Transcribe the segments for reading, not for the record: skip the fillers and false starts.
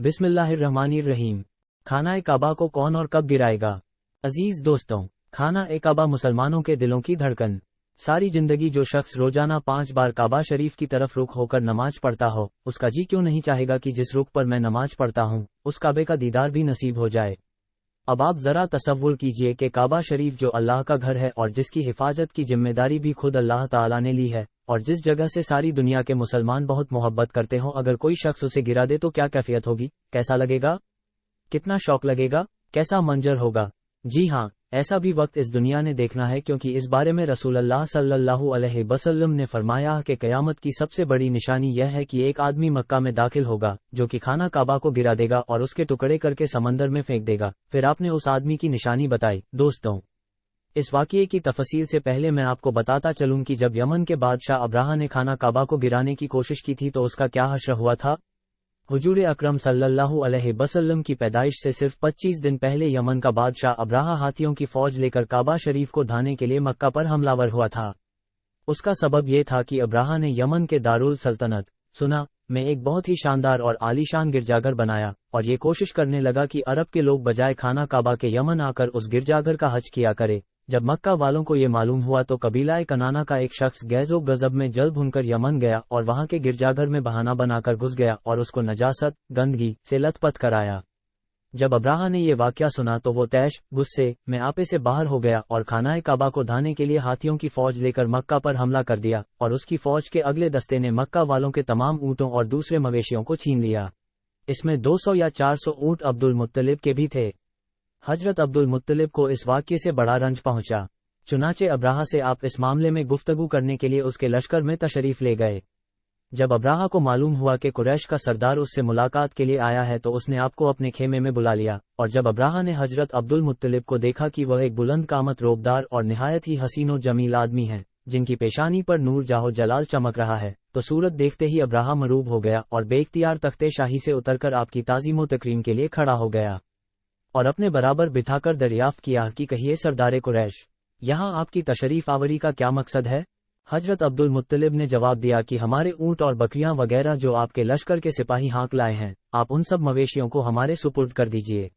बिस्मिल्लाहिर्रहमानिर्रहीम। खाना काबा को कौन और कब गिराएगा? अजीज दोस्तों, खाना काबा मुसलमानों के दिलों की धड़कन। सारी जिंदगी जो शख्स रोजाना 5 बार काबा शरीफ की तरफ रुख होकर नमाज पढ़ता हो, उसका जी क्यों नहीं चाहेगा कि जिस रुख पर मैं नमाज पढ़ता हूँ उस काबे का दीदार भी नसीब हो जाए। अब आप जरा तसव्वुर कीजिए कि काबा शरीफ जो अल्लाह का घर है और जिसकी हिफाजत की जिम्मेदारी भी खुद अल्लाह ताला ने ली है, और जिस जगह से सारी दुनिया के मुसलमान बहुत मोहब्बत करते हो, अगर कोई शख्स उसे गिरा दे तो क्या कैफियत होगी, कैसा लगेगा, कितना शौक लगेगा, कैसा मंजर होगा। जी हाँ, ऐसा भी वक्त इस दुनिया ने देखना है, क्योंकि इस बारे में रसूलुल्लाह सल्लल्लाहु अलैहि वसल्लम ने फरमाया कि क़यामत की सबसे बड़ी निशानी यह है कि एक आदमी मक्का में दाखिल होगा जो कि खाना काबा को गिरा देगा और उसके टुकड़े करके समंदर में फेंक देगा। फिर आपने उस आदमी की निशानी बताई। दोस्तों, इस वाक़ये की तफसील से पहले मैं आपको बताता चलूं कि जब यमन के बादशाह अब्राहा ने खाना काबा को गिराने की कोशिश की थी तो उसका क्या हश्र हुआ था। हुजूर अकरम सल्लल्लाहु अलैहि वसल्लम की पैदाइश से सिर्फ 25 दिन पहले यमन का बादशाह अब्राहा हाथियों की फौज लेकर काबा शरीफ को ढाने के लिए मक्का पर हमलावर हुआ था। उसका सबब यह था कि अब्राहा ने यमन के दारुल सल्तनत सुना में एक बहुत ही शानदार और आलीशान गिरजाघर बनाया और ये कोशिश करने लगा कि अरब के लोग बजाय खाना काबा के यमन आकर उस गिरजाघर का हज किया करे। जब मक्का वालों को ये मालूम हुआ तो कबीलाए कनाना का एक शख्स गैज़ो गज़ब में जल भुनकर यमन गया और वहां के गिरजाघर में बहाना बनाकर घुस गया और उसको नजासत गंदगी से लथपथ कराया। जब अब्राहा ने ये वाकया सुना तो वो तैश गुस्से में आपे से बाहर हो गया और खानाए काबा को ढाने के लिए हाथियों की फौज लेकर मक्का पर हमला कर दिया और उसकी फौज के अगले दस्ते ने मक्का वालों के तमाम ऊँटों और दूसरे मवेशियों को छीन लिया। इसमें 200 या 400 ऊँट अब्दुल मुत्तलिब के भी थे। हजरत अब्दुल मुत्तलिब को इस वाक़ये से बड़ा रंज पहुंचा। चुनाचे अब्राहा से आप इस मामले में गुफ्तगू करने के लिए उसके लश्कर में तशरीफ ले गए। जब अब्राहा को मालूम हुआ कि कुरैश का सरदार उससे मुलाकात के लिए आया है तो उसने आपको अपने खेमे में बुला लिया, और जब अब्राहा ने हजरत अब्दुल मुत्तलिब को देखा कि वह एक बुलंद कामत रोबदार और निहायत ही हसीनो जमील आदमी है जिनकी पेशानी पर नूर जाहो जलाल चमक रहा है, तो सूरत देखते ही अब्राहा मरूब हो गया और बेइख्तियार तख्ते शाही से उतरकर आपकी ताज़ीमो तकरीम के लिए खड़ा हो गया और अपने बराबर बिठाकर दरियाफ्त किया कि कहिए सरदारे कुरैश, यहाँ आपकी तशरीफ आवरी का क्या मकसद है। हजरत अब्दुल मुत्तलिब ने जवाब दिया कि हमारे ऊँट और बकरियां वगैरह जो आपके लश्कर के सिपाही हाँक लाए हैं, आप उन सब मवेशियों को हमारे सुपुर्द कर दीजिए।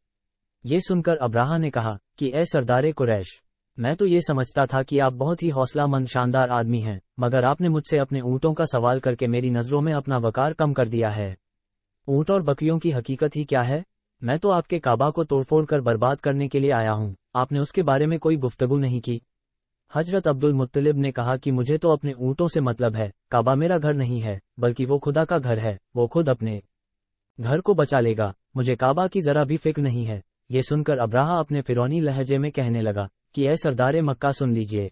ये सुनकर अब्राहा ने कहा कि ए सरदारे कुरैश, मैं तो ये समझता था कि आप बहुत ही हौसलामंद शानदार आदमी हैं, मगर आपने मुझसे अपने ऊँटों का सवाल करके मेरी नज़रों में अपना वकार कम कर दिया है। ऊँट और बकरियों की हकीकत ही क्या है? मैं तो आपके काबा को तोड़फोड़ कर बर्बाद करने के लिए आया हूँ, आपने उसके बारे में कोई गुफ्तगू नहीं की। हजरत अब्दुल मुत्तलिब ने कहा कि मुझे तो अपने ऊँटों से मतलब है, काबा मेरा घर नहीं है बल्कि वो खुदा का घर है, वो खुद अपने घर को बचा लेगा, मुझे काबा की जरा भी फिक्र नहीं है। ये सुनकर अब्राहा अपने फिरौनी लहजे में कहने लगा कि ए सरदारे मक्का सुन लीजिए,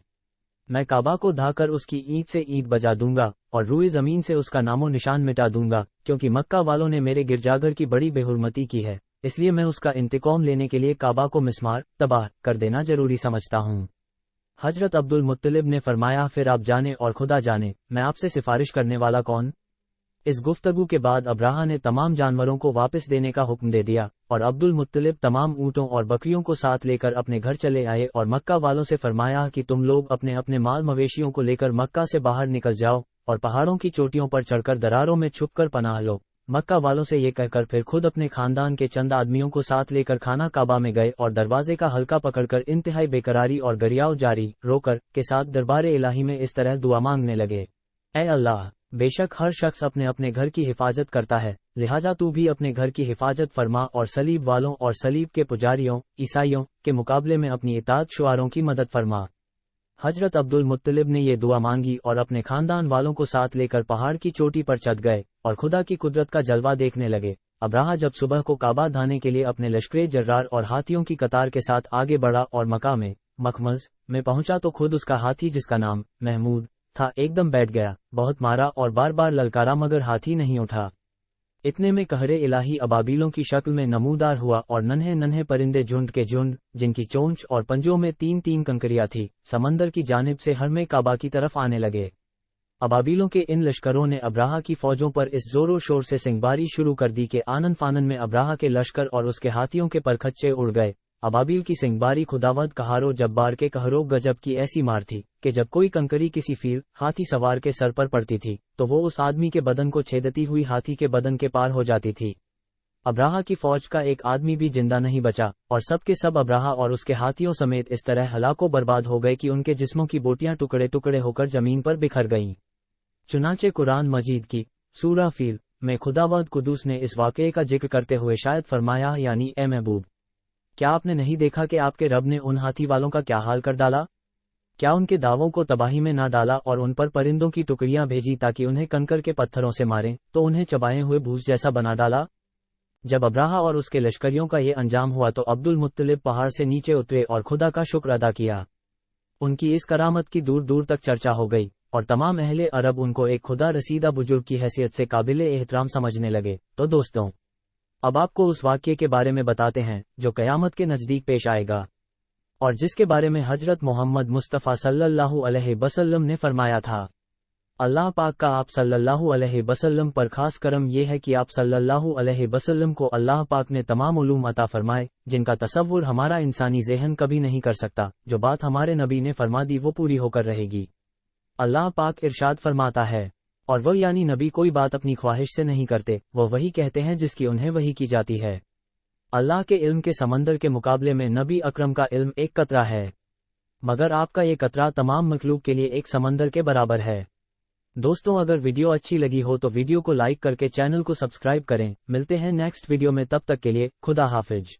मैं काबा को ढाकर उसकी ईंट से ईंट बजा दूंगा और रूए जमीन से उसका नामो निशान मिटा दूंगा, क्योंकि मक्का वालों ने मेरे गिरजाघर की बड़ी बेहुरमती की है, इसलिए मैं उसका इंतकाम लेने के लिए काबा को मिस्मार तबाह कर देना जरूरी समझता हूँ। हजरत अब्दुल मुत्तलिब ने फरमाया, फिर आप जाने और खुदा जाने मैं आपसे सिफारिश करने वाला कौन। इस गुफ्तगू के बाद अब्राहा ने तमाम जानवरों को वापस देने का हुक्म दे दिया और अब्दुल मुत्तलिब तमाम ऊँटों और बकरियों को साथ लेकर अपने घर चले आए और मक्का वालों से फरमाया कि तुम लोग अपने अपने माल मवेशियों को लेकर मक्का से बाहर निकल जाओ और पहाड़ों की चोटियों पर चढ़कर दरारों में छुपकर पनाह लो। मक्का वालों से ये कहकर फिर खुद अपने खानदान के चंद आदमियों को साथ लेकर खाना काबा में गए और दरवाजे का हल्का पकड़कर इंतहाई बेकरारी और गरियाव जारी रोकर के साथ दरबारे इलाही में इस तरह दुआ मांगने लगे, ऐ अल्लाह, बेशक हर शख्स अपने अपने घर की हिफाजत करता है, लिहाजा तू भी अपने घर की हिफाजत फरमा और सलीब वालों और सलीब के पुजारियों ईसाइयों के मुकाबले में अपनी इताअत शुआरों की मदद फरमा। हजरत अब्दुल मुत्तलिब ने ये दुआ मांगी और अपने खानदान वालों को साथ लेकर पहाड़ की चोटी पर चढ़ गए और खुदा की कुदरत का जलवा देखने लगे। अब्राहा जब सुबह को काबा ढाने के लिए अपने लश्करे जर्रार और हाथियों की कतार के साथ आगे बढ़ा और मक्का में मखमज में पहुंचा तो खुद उसका हाथी, जिसका नाम महमूद था, एकदम बैठ गया। बहुत मारा और बार बार ललकारा मगर हाथी नहीं उठा। इतने में कहरे इलाही अबाबीलों की शक्ल में नमूदार हुआ और नन्हे नन्हे परिंदे झुंड के झुंड, जिनकी चोंच और पंजों में 3-3 कंकरियां थी, समंदर की जानिब से हरमे काबा की तरफ आने लगे। अबाबीलों के इन लश्करों ने अब्राहा की फौजों पर इस जोरों शोर से सिंगबारी शुरू कर दी कि आनन फानन में अब्राहा के लश्कर और उसके हाथियों के परखच्चे उड़ गए। अबाबील की सिंगबारी खुदावंद कहारो जब्बार के कहरो गजब की ऐसी मार थी कि जब कोई कंकरी किसी फील हाथी सवार के सर पर पड़ती थी तो वो उस आदमी के बदन को छेदती हुई हाथी के बदन के पार हो जाती थी। अब्राहा की फौज का एक आदमी भी जिंदा नहीं बचा, और सब के सब अब्राहा और उसके हाथियों समेत इस तरह हलाको बर्बाद हो गए कि उनके जिस्मों की बोटियां टुकड़े टुकड़े होकर जमीन पर बिखर गईं। चुनांचे कुरान मजीद की सूरा फील में खुदावंद कुदूस ने इस वाक़ये का जिक्र करते हुए शायद फरमाया, यानी ए महबूब, क्या आपने नहीं देखा कि आपके रब ने उन हाथी वालों का क्या हाल कर डाला? क्या उनके दावों को तबाही में ना डाला और उन पर परिंदों की टुकड़ियां भेजी ताकि उन्हें कंकर के पत्थरों से मारें, तो उन्हें चबाए हुए भूस जैसा बना डाला? जब अब्राहा और उसके लश्करियों का ये अंजाम हुआ तो अब्दुल मुत्तलिब पहाड़ से नीचे उतरे और खुदा का शुक्र अदा किया। उनकी इस करामत की दूर दूर तक चर्चा हो गई और तमाम अहले अरब उनको एक खुदा रसीदा बुजुर्ग की हैसियत से काबिल एहतराम समझने लगे। तो दोस्तों, अब आपको उस वाक़ये के बारे में बताते हैं जो क़यामत के नज़दीक पेश आएगा और जिसके बारे में हजरत मोहम्मद मुस्तफ़ा सल्लल्लाहु अलैहि वसल्लम ने फरमाया था। अल्लाह पाक का आप सल्लल्लाहु अलैहि वसल्लम पर खास करम यह है कि आप सल्लल्लाहु अलैहि वसल्लम को अल्लाह पाक ने तमाम उलूम अता फरमाए जिनका तसव्वुर हमारा इंसानी ज़हन कभी नहीं कर सकता। जो बात हमारे नबी ने फरमा दी वो पूरी होकर रहेगी। अल्लाह पाक इरशाद फरमाता है, और वो यानी नबी कोई बात अपनी ख्वाहिश से नहीं करते, वो वही कहते हैं जिसकी उन्हें वही की जाती है। अल्लाह के इल्म के समंदर के मुकाबले में नबी अकरम का इल्म एक कतरा है, मगर आपका ये कतरा तमाम मखलूक के लिए एक समंदर के बराबर है। दोस्तों, अगर वीडियो अच्छी लगी हो तो वीडियो को लाइक करके चैनल को सब्सक्राइब करें। मिलते हैं नेक्स्ट वीडियो में, तब तक के लिए खुदा हाफिज।